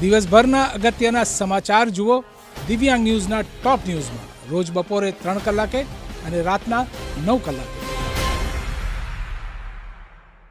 દિવસભરના અગત્યના સમાચાર જુઓ દિવ્યાંગ ન્યૂઝના ટોપ ન્યૂઝમાં રોજ બપોરે 3 કલાકે અને રાતના 9 કલાકે।